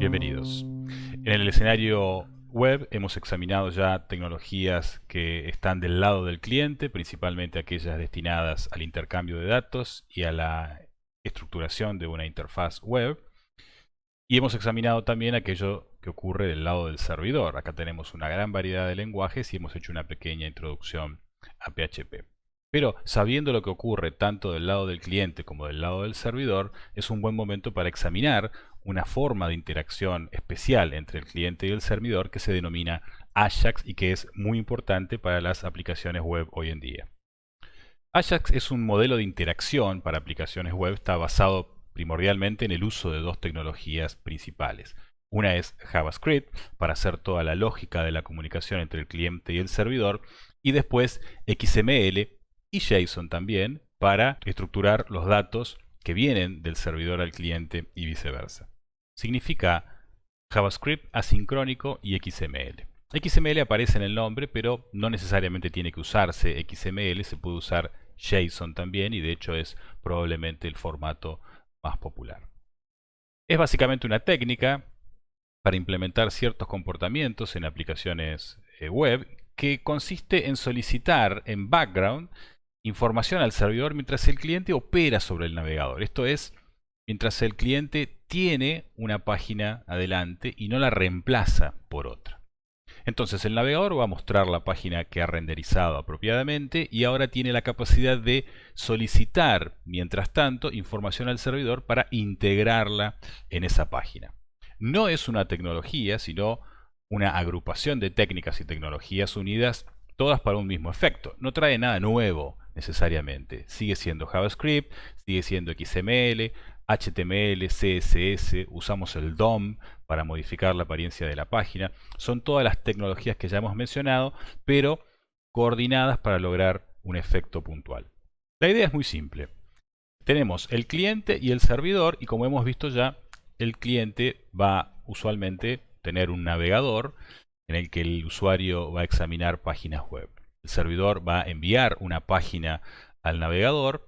Bienvenidos. En el escenario web hemos examinado ya tecnologías que están del lado del cliente, principalmente aquellas destinadas al intercambio de datos y a la estructuración de una interfaz web. Y hemos examinado también aquello que ocurre del lado del servidor. Acá tenemos una gran variedad de lenguajes y hemos hecho una pequeña introducción a PHP. Pero sabiendo lo que ocurre tanto del lado del cliente como del lado del servidor, es un buen momento para examinar una forma de interacción especial entre el cliente y el servidor que se denomina Ajax y que es muy importante para las aplicaciones web hoy en día. Ajax es un modelo de interacción para aplicaciones web, está basado primordialmente en el uso de dos tecnologías principales. Una es JavaScript, para hacer toda la lógica de la comunicación entre el cliente y el servidor, y después XML y JSON también, para estructurar los datos que vienen del servidor al cliente y viceversa. Significa JavaScript asincrónico y XML. XML aparece en el nombre, pero no necesariamente tiene que usarse XML, se puede usar JSON también y de hecho es probablemente el formato más popular. Es básicamente una técnica para implementar ciertos comportamientos en aplicaciones web que consiste en solicitar en background información al servidor mientras el cliente opera sobre el navegador. Esto es, mientras el cliente tiene una página adelante y no la reemplaza por otra. Entonces el navegador va a mostrar la página que ha renderizado apropiadamente y ahora tiene la capacidad de solicitar, mientras tanto, información al servidor para integrarla en esa página. No es una tecnología, sino una agrupación de técnicas y tecnologías unidas, todas para un mismo efecto. No trae nada nuevo necesariamente. Sigue siendo JavaScript, sigue siendo XML, HTML, CSS, usamos el DOM para modificar la apariencia de la página. Son todas las tecnologías que ya hemos mencionado, pero coordinadas para lograr un efecto puntual. La idea es muy simple. Tenemos el cliente y el servidor y como hemos visto ya, el cliente va usualmente tener un navegador en el que el usuario va a examinar páginas web. El servidor va a enviar una página al navegador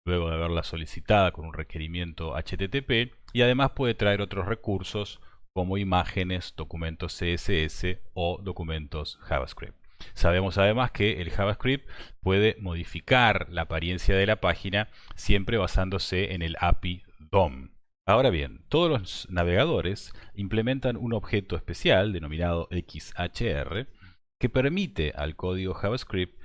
luego de haberla solicitada con un requerimiento HTTP y además puede traer otros recursos como imágenes, documentos CSS o documentos JavaScript. Sabemos además que el JavaScript puede modificar la apariencia de la página siempre basándose en el API DOM. Ahora bien, todos los navegadores implementan un objeto especial denominado XHR que permite al código JavaScript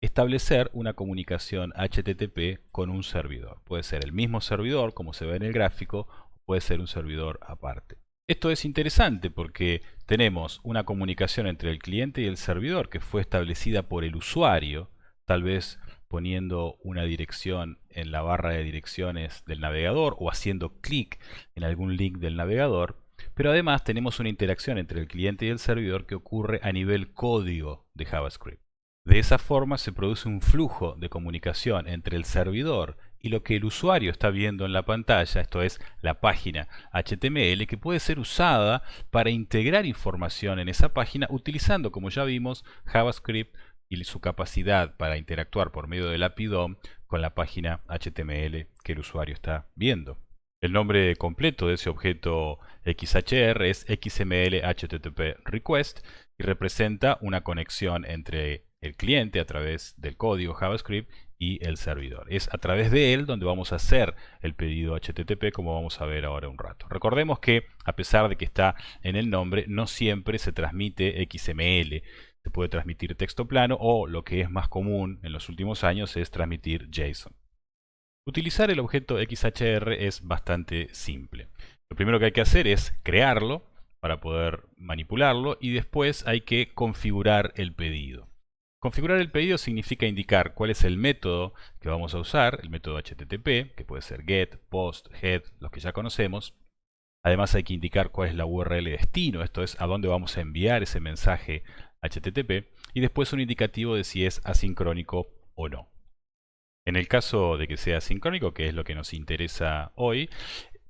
establecer una comunicación HTTP con un servidor. Puede ser el mismo servidor, como se ve en el gráfico, o puede ser un servidor aparte. Esto es interesante porque tenemos una comunicación entre el cliente y el servidor que fue establecida por el usuario, tal vez poniendo una dirección en la barra de direcciones del navegador o haciendo clic en algún link del navegador, pero además tenemos una interacción entre el cliente y el servidor que ocurre a nivel código de JavaScript. De esa forma se produce un flujo de comunicación entre el servidor y lo que el usuario está viendo en la pantalla, esto es la página HTML, que puede ser usada para integrar información en esa página utilizando, como ya vimos, JavaScript y su capacidad para interactuar por medio del API DOM con la página HTML que el usuario está viendo. El nombre completo de ese objeto XHR es XML HTTP Request y representa una conexión entre el cliente a través del código JavaScript y el servidor. Es a través de él donde vamos a hacer el pedido HTTP, como vamos a ver ahora un rato. Recordemos que, a pesar de que está en el nombre, no siempre se transmite XML. Se puede transmitir texto plano o, lo que es más común en los últimos años, es transmitir JSON. Utilizar el objeto XHR es bastante simple. Lo primero que hay que hacer es crearlo para poder manipularlo y después hay que configurar el pedido. Configurar el pedido significa indicar cuál es el método que vamos a usar, el método HTTP, que puede ser GET, POST, HEAD, los que ya conocemos. Además hay que indicar cuál es la URL destino, esto es a dónde vamos a enviar ese mensaje HTTP, y después un indicativo de si es asincrónico o no. En el caso de que sea asincrónico, que es lo que nos interesa hoy,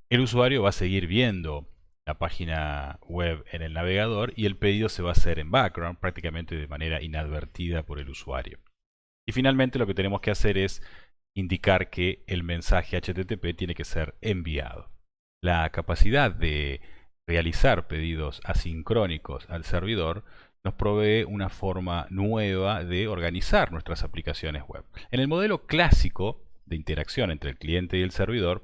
el usuario va a seguir viendo la página web en el navegador y el pedido se va a hacer en background, prácticamente de manera inadvertida por el usuario. Y finalmente lo que tenemos que hacer es indicar que el mensaje HTTP tiene que ser enviado. La capacidad de realizar pedidos asincrónicos al servidor, nos provee una forma nueva de organizar nuestras aplicaciones web. En el modelo clásico de interacción entre el cliente y el servidor,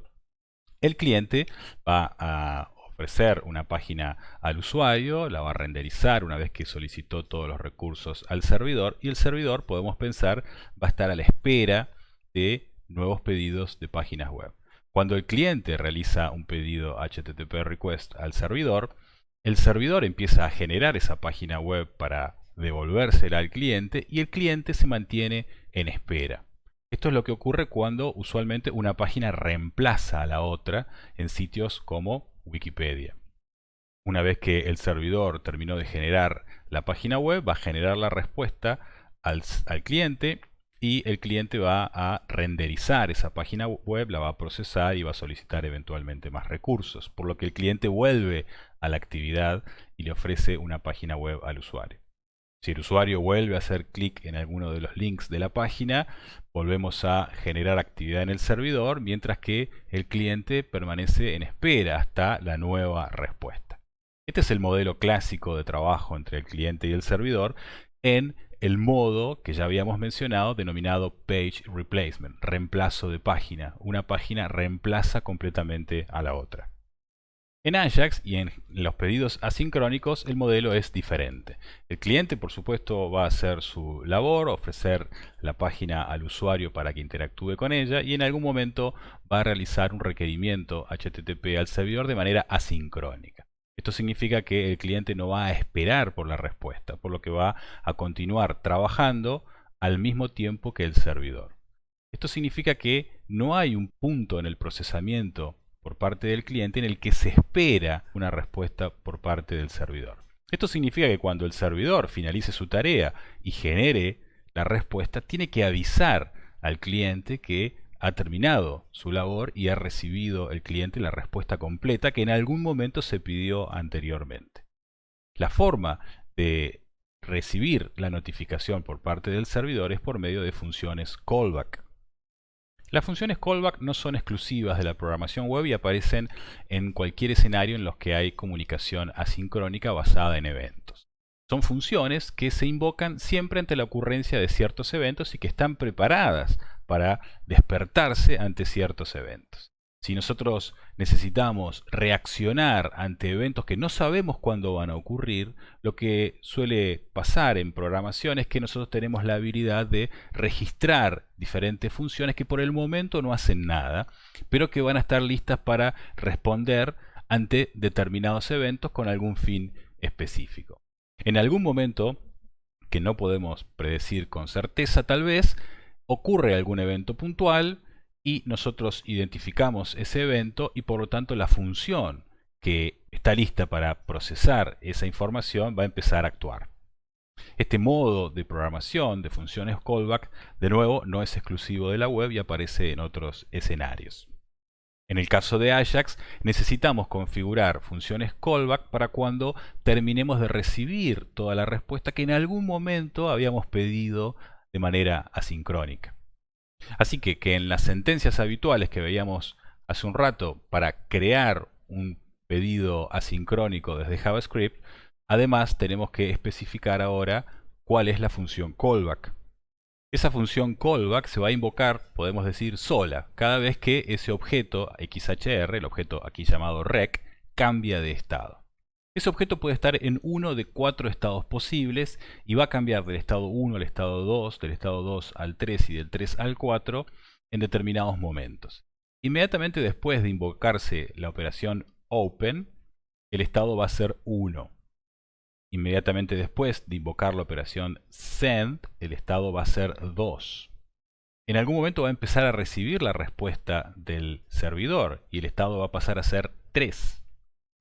el cliente va a ofrecer una página al usuario, la va a renderizar una vez que solicitó todos los recursos al servidor, y el servidor, podemos pensar, va a estar a la espera de nuevos pedidos de páginas web. Cuando el cliente realiza un pedido HTTP request al servidor, el servidor empieza a generar esa página web para devolvérsela al cliente y el cliente se mantiene en espera. Esto es lo que ocurre cuando usualmente una página reemplaza a la otra en sitios como Wikipedia. Una vez que el servidor terminó de generar la página web, va a generar la respuesta al cliente y el cliente va a renderizar esa página web, la va a procesar y va a solicitar eventualmente más recursos, por lo que el cliente vuelve a la actividad y le ofrece una página web al usuario. Si el usuario vuelve a hacer clic en alguno de los links de la página, volvemos a generar actividad en el servidor, mientras que el cliente permanece en espera hasta la nueva respuesta. Este es el modelo clásico de trabajo entre el cliente y el servidor en el modo que ya habíamos mencionado denominado Page Replacement, reemplazo de página. Una página reemplaza completamente a la otra. En Ajax y en los pedidos asincrónicos el modelo es diferente. El cliente, por supuesto, va a hacer su labor, ofrecer la página al usuario para que interactúe con ella, y en algún momento va a realizar un requerimiento HTTP al servidor de manera asincrónica. Esto significa que el cliente no va a esperar por la respuesta, por lo que va a continuar trabajando al mismo tiempo que el servidor. Esto significa que no hay un punto en el procesamiento por parte del cliente en el que se espera una respuesta por parte del servidor. Esto significa que cuando el servidor finalice su tarea y genere la respuesta, tiene que avisar al cliente que ha terminado su labor y ha recibido el cliente la respuesta completa que en algún momento se pidió anteriormente. La forma de recibir la notificación por parte del servidor es por medio de funciones callback. Las funciones callback no son exclusivas de la programación web y aparecen en cualquier escenario en los que hay comunicación asincrónica basada en eventos. Son funciones que se invocan siempre ante la ocurrencia de ciertos eventos y que están preparadas para despertarse ante ciertos eventos. Si nosotros necesitamos reaccionar ante eventos que no sabemos cuándo van a ocurrir, lo que suele pasar en programación es que nosotros tenemos la habilidad de registrar diferentes funciones que por el momento no hacen nada, pero que van a estar listas para responder ante determinados eventos con algún fin específico. En algún momento, que no podemos predecir con certeza tal vez, ocurre algún evento puntual y nosotros identificamos ese evento y por lo tanto la función que está lista para procesar esa información va a empezar a actuar. Este modo de programación de funciones callback, de nuevo, no es exclusivo de la web y aparece en otros escenarios. En el caso de Ajax, necesitamos configurar funciones callback para cuando terminemos de recibir toda la respuesta que en algún momento habíamos pedido de manera asincrónica. Así que en las sentencias habituales que veíamos hace un rato para crear un pedido asincrónico desde JavaScript, además tenemos que especificar ahora cuál es la función callback. Esa función callback se va a invocar, podemos decir, sola, cada vez que ese objeto XHR, el objeto aquí llamado rec, cambia de estado. Ese objeto puede estar en uno de 4 estados posibles y va a cambiar del estado 1 al estado 2, del estado 2 al 3 y del 3 al 4 en determinados momentos. Inmediatamente después de invocarse la operación open, el estado va a ser 1. Inmediatamente después de invocar la operación send, el estado va a ser 2. En algún momento va a empezar a recibir la respuesta del servidor y el estado va a pasar a ser 3.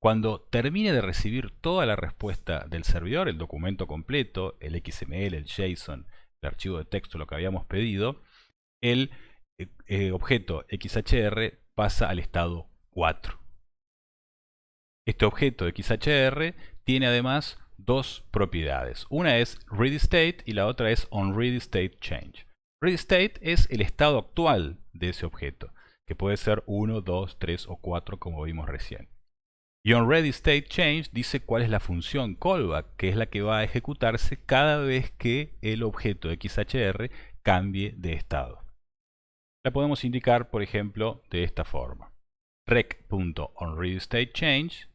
Cuando termine de recibir toda la respuesta del servidor, el documento completo, el XML, el JSON, el archivo de texto, lo que habíamos pedido, el objeto XHR pasa al estado 4. Este objeto XHR tiene además dos propiedades. Una es readyState y la otra es onReadyStateChange. ReadyState es el estado actual de ese objeto, que puede ser 1, 2, 3 o 4 como vimos recién. Y onReadyStateChange dice cuál es la función callback, que es la que va a ejecutarse cada vez que el objeto XHR cambie de estado. La podemos indicar, por ejemplo, de esta forma. rec.onReadyStateChange,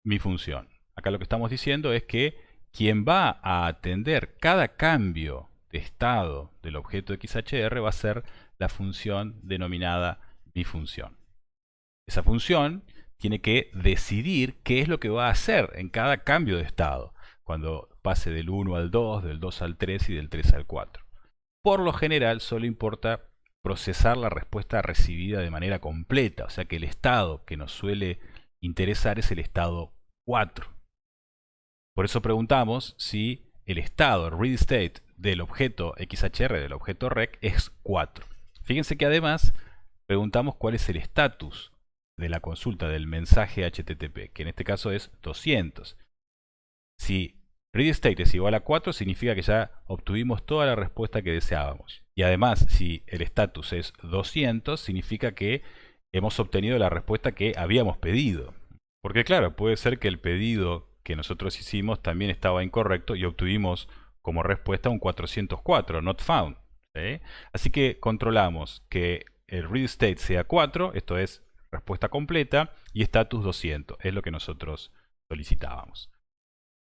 mi función. Acá lo que estamos diciendo es que quien va a atender cada cambio de estado del objeto XHR va a ser la función denominada miFunción. Esa función tiene que decidir qué es lo que va a hacer en cada cambio de estado, cuando pase del 1 al 2, del 2 al 3 y del 3 al 4. Por lo general solo importa procesar la respuesta recibida de manera completa, o sea que el estado que nos suele interesar es el estado 4. Por eso preguntamos si el estado read state del objeto XHR, del objeto rec, es 4. Fíjense que además preguntamos cuál es el estatus de la consulta del mensaje HTTP, que en este caso es 200. Si read state es igual a 4, significa que ya obtuvimos toda la respuesta que deseábamos. Y además, si el estatus es 200, significa que hemos obtenido la respuesta que habíamos pedido. Porque claro, puede ser que el pedido que nosotros hicimos también estaba incorrecto y obtuvimos como respuesta un 404, not found. ¿Sí? Así que controlamos que el read state sea 4, esto es respuesta completa, y status 200, es lo que nosotros solicitábamos.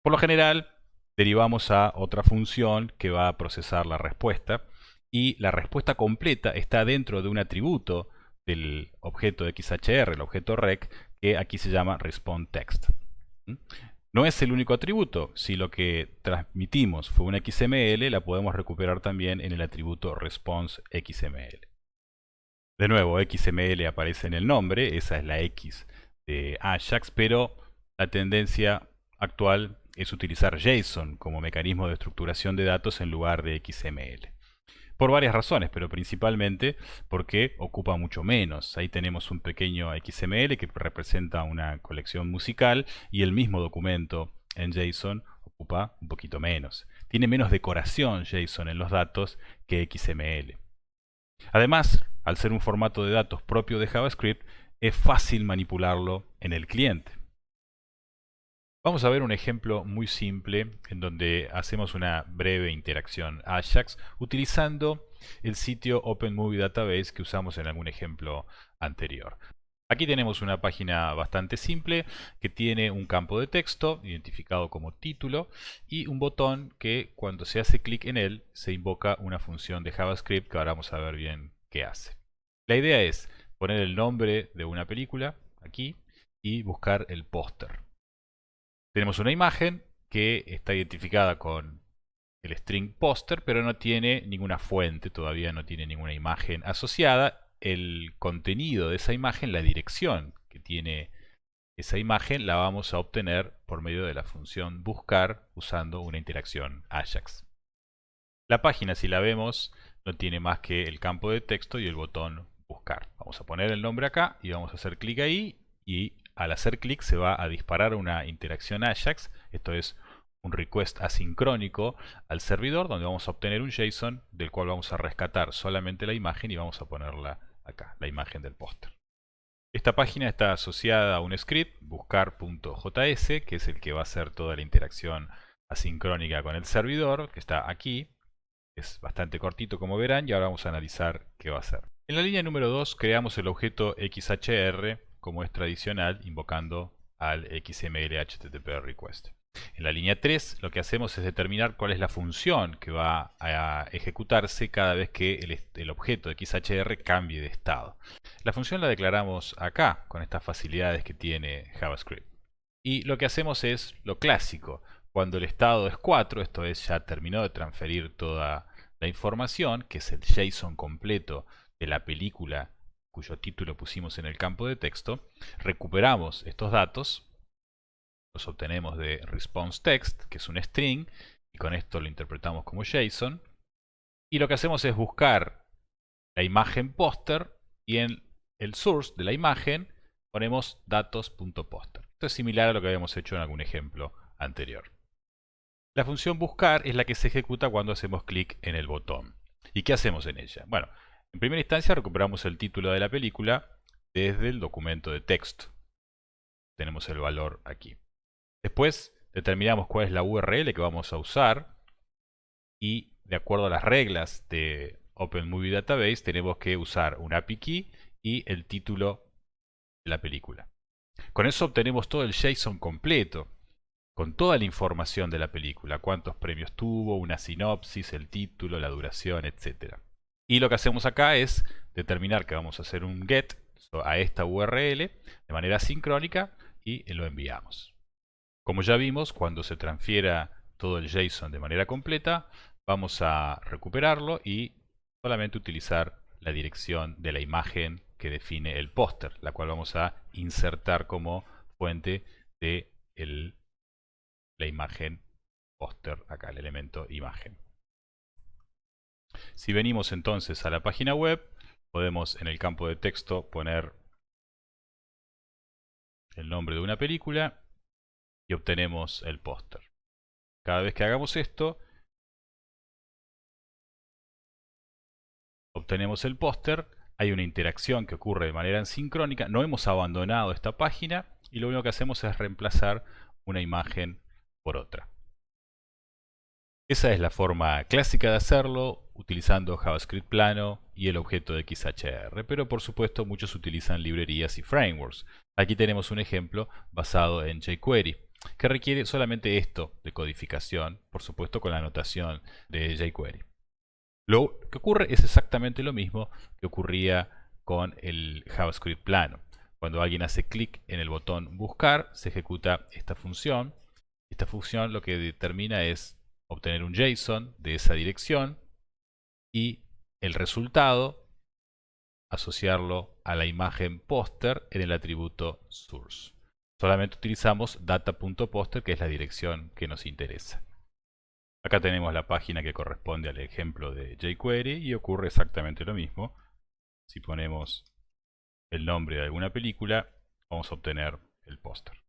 Por lo general, derivamos a otra función que va a procesar la respuesta, y la respuesta completa está dentro de un atributo del objeto XHR, el objeto rec, que aquí se llama responseText. No es el único atributo. Si lo que transmitimos fue un XML, la podemos recuperar también en el atributo responseXML. De nuevo, XML aparece en el nombre, esa es la X de Ajax, pero la tendencia actual es utilizar JSON como mecanismo de estructuración de datos en lugar de XML. Por varias razones, pero principalmente porque ocupa mucho menos. Ahí tenemos un pequeño XML que representa una colección musical y el mismo documento en JSON ocupa un poquito menos. Tiene menos decoración JSON en los datos que XML. Además, al ser un formato de datos propio de JavaScript, es fácil manipularlo en el cliente. Vamos a ver un ejemplo muy simple en donde hacemos una breve interacción Ajax utilizando el sitio Open Movie Database que usamos en algún ejemplo anterior. Aquí tenemos una página bastante simple que tiene un campo de texto identificado como título y un botón que cuando se hace clic en él se invoca una función de JavaScript que ahora vamos a ver bien qué hace. La idea es poner el nombre de una película aquí y buscar el póster. Tenemos una imagen que está identificada con el string póster, pero no tiene ninguna fuente, todavía no tiene ninguna imagen asociada. El contenido de esa imagen, la dirección que tiene esa imagen, la vamos a obtener por medio de la función buscar usando una interacción Ajax. La página, si la vemos, no tiene más que el campo de texto y el botón buscar. Vamos a poner el nombre acá y vamos a hacer clic ahí y al hacer clic se va a disparar una interacción Ajax, esto es un request asincrónico al servidor donde vamos a obtener un JSON del cual vamos a rescatar solamente la imagen y vamos a ponerla acá, la imagen del póster. Esta página está asociada a un script, buscar.js, que es el que va a hacer toda la interacción asincrónica con el servidor, que está aquí. Es bastante cortito como verán y ahora vamos a analizar qué va a hacer. En la línea número 2 creamos el objeto XHR como es tradicional, invocando al XML HTTP request. En la línea 3 lo que hacemos es determinar cuál es la función que va a ejecutarse cada vez que el objeto XHR cambie de estado. La función la declaramos acá, con estas facilidades que tiene JavaScript. Y lo que hacemos es lo clásico. Cuando el estado es 4, esto es, ya terminó de transferir toda la información, que es el JSON completo de la película cuyo título pusimos en el campo de texto, recuperamos estos datos, los obtenemos de responseText, que es un string, y con esto lo interpretamos como JSON, y lo que hacemos es buscar la imagen póster y en el source de la imagen ponemos datos.póster. Esto es similar a lo que habíamos hecho en algún ejemplo anterior. La función buscar es la que se ejecuta cuando hacemos clic en el botón. ¿Y qué hacemos en ella? Bueno, en primera instancia recuperamos el título de la película desde el documento de texto. tenemos el valor aquí. Después determinamos cuál es la URL que vamos a usar y de acuerdo a las reglas de Open Movie Database tenemos que usar un API key y el título de la película. Con eso obtenemos todo el JSON completo, con toda la información de la película, cuántos premios tuvo, una sinopsis, el título, la duración, etc. Y lo que hacemos acá es determinar que vamos a hacer un GET a esta URL de manera sincrónica y lo enviamos. Como ya vimos, cuando se transfiera todo el JSON de manera completa, vamos a recuperarlo y solamente utilizar la dirección de la imagen que define el póster, la cual vamos a insertar como fuente de la imagen póster, acá el elemento imagen. Si venimos entonces a la página web, podemos en el campo de texto poner el nombre de una película y obtenemos el póster. Cada vez que hagamos esto, obtenemos el póster, hay una interacción que ocurre de manera sincrónica, no hemos abandonado esta página y lo único que hacemos es reemplazar una imagen por otra. Esa es la forma clásica de hacerlo, utilizando JavaScript plano y el objeto de XHR, pero por supuesto muchos utilizan librerías y frameworks. Aquí tenemos un ejemplo basado en jQuery, que requiere solamente esto de codificación, por supuesto con la notación de jQuery. Lo que ocurre es exactamente lo mismo que ocurría con el JavaScript plano. Cuando alguien hace clic en el botón buscar, se ejecuta esta función. Esta función lo que determina es obtener un JSON de esa dirección y el resultado asociarlo a la imagen póster en el atributo source. Solamente utilizamos data.poster, que es la dirección que nos interesa. Acá tenemos la página que corresponde al ejemplo de jQuery y ocurre exactamente lo mismo. Si ponemos el nombre de alguna película, vamos a obtener el póster.